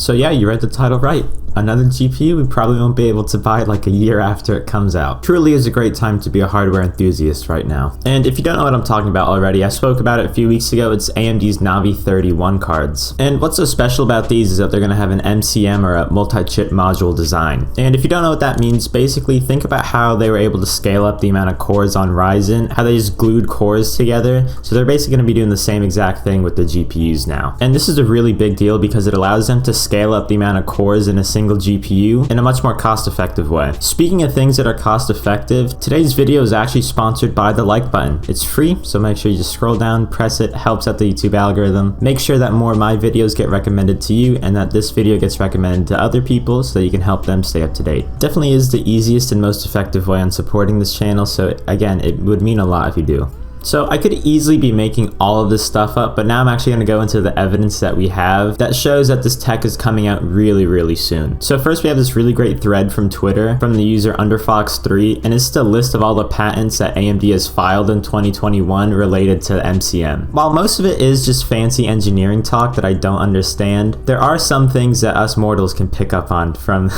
So yeah, you read the title right. Another GPU we probably won't be able to buy like a year after it comes out. Truly is a great time to be a hardware enthusiast right now. And if you don't know what I'm talking about already, I spoke about it a few weeks ago. It's AMD's Navi 31 cards. And what's so special about these is that they're going to have an MCM or a multi-chip module design. And if you don't know what that means, basically think about how they were able to scale up the amount of cores on Ryzen, how they just glued cores together. So they're basically going to be doing the same exact thing with the GPUs now. And this is a really big deal because it allows them to scale up the amount of cores in a single GPU in a much more cost-effective way. Speaking of things that are cost-effective, today's video is actually sponsored by the like button. It's free, so make sure you just scroll down, press it, helps out the YouTube algorithm. Make sure that more of my videos get recommended to you and that this video gets recommended to other people so that you can help them stay up to date. Definitely is the easiest and most effective way on supporting this channel, so again, it would mean a lot if you do. So I could easily be making all of this stuff up, but now I'm actually going to go into the evidence that we have that shows that this tech is coming out really soon. So first we have this really great thread from Twitter from the user underfox3, and it's just a list of all the patents that AMD has filed in 2021 related to MCM. While most of it is just fancy engineering talk that I don't understand, there are some things that us mortals can pick up on from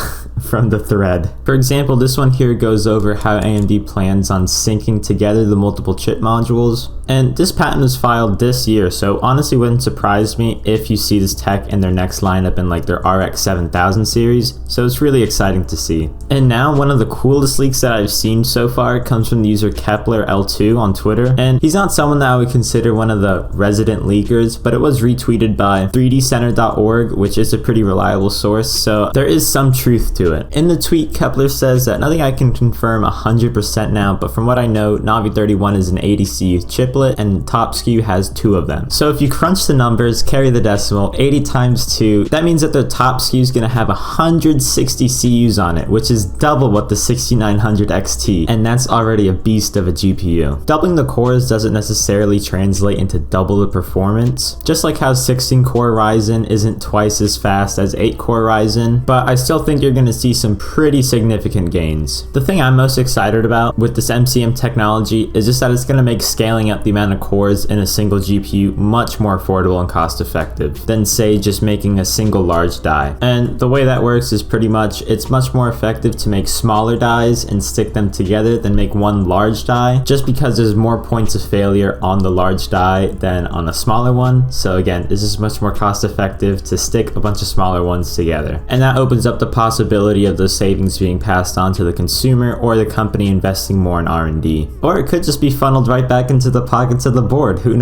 from the thread. For example, this one here goes over how AMD plans on syncing together the multiple chip modules. And this patent was filed this year, so honestly wouldn't surprise me if you see this tech in their next lineup in like their RX 7000 series, so it's really exciting to see. And now one of the coolest leaks that I've seen so far comes from the user Kepler L2 on Twitter, and he's not someone that I would consider one of the resident leakers, but it was retweeted by 3dcenter.org, which is a pretty reliable source, so there is some truth to it. In the tweet, Kepler says that nothing I can confirm 100% now, but from what I know, Navi 31 is an 80 chiplet and top SKU has 2 of them. So if you crunch the numbers, carry the decimal, 80 times 2, that means that the top SKU is going to have 160 CUs on it, which is double what the 6900 XT, and that's already a beast of a GPU. Doubling the cores doesn't necessarily translate into double the performance, just like how 16-core Ryzen isn't twice as fast as 8-core Ryzen, but I still think you're going to see some pretty significant gains. The thing I'm most excited about with this MCM technology is just that it's going to make scaling up the amount of cores in a single GPU much more affordable and cost effective than say just making a single large die. And the way that works is pretty much it's much more effective to make smaller dies and stick them together than make one large die, just because there's more points of failure on the large die than on a smaller one. So again, this is much more cost effective to stick a bunch of smaller ones together, and that opens up the possibility of those savings being passed on to the consumer or the company investing more in R&D, or it could just be funneled right back into the pockets of the board. Who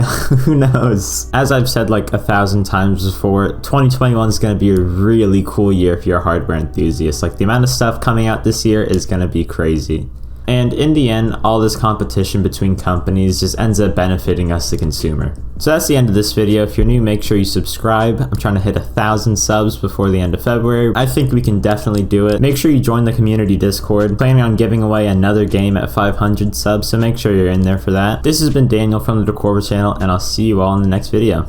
knows? As I've said like 1,000 times before, 2021 is going to be a really cool year if you're a hardware enthusiast. Like the amount of stuff coming out this year is going to be crazy. And in the end, all this competition between companies just ends up benefiting us, the consumer. So that's the end of this video. If you're new, make sure you subscribe. I'm trying to hit 1,000 subs before the end of February. I think we can definitely do it. Make sure you join the community Discord. Planning on giving away another game at 500 subs, so make sure you're in there for that. This has been Daniel from the Decorba channel, and I'll see you all in the next video.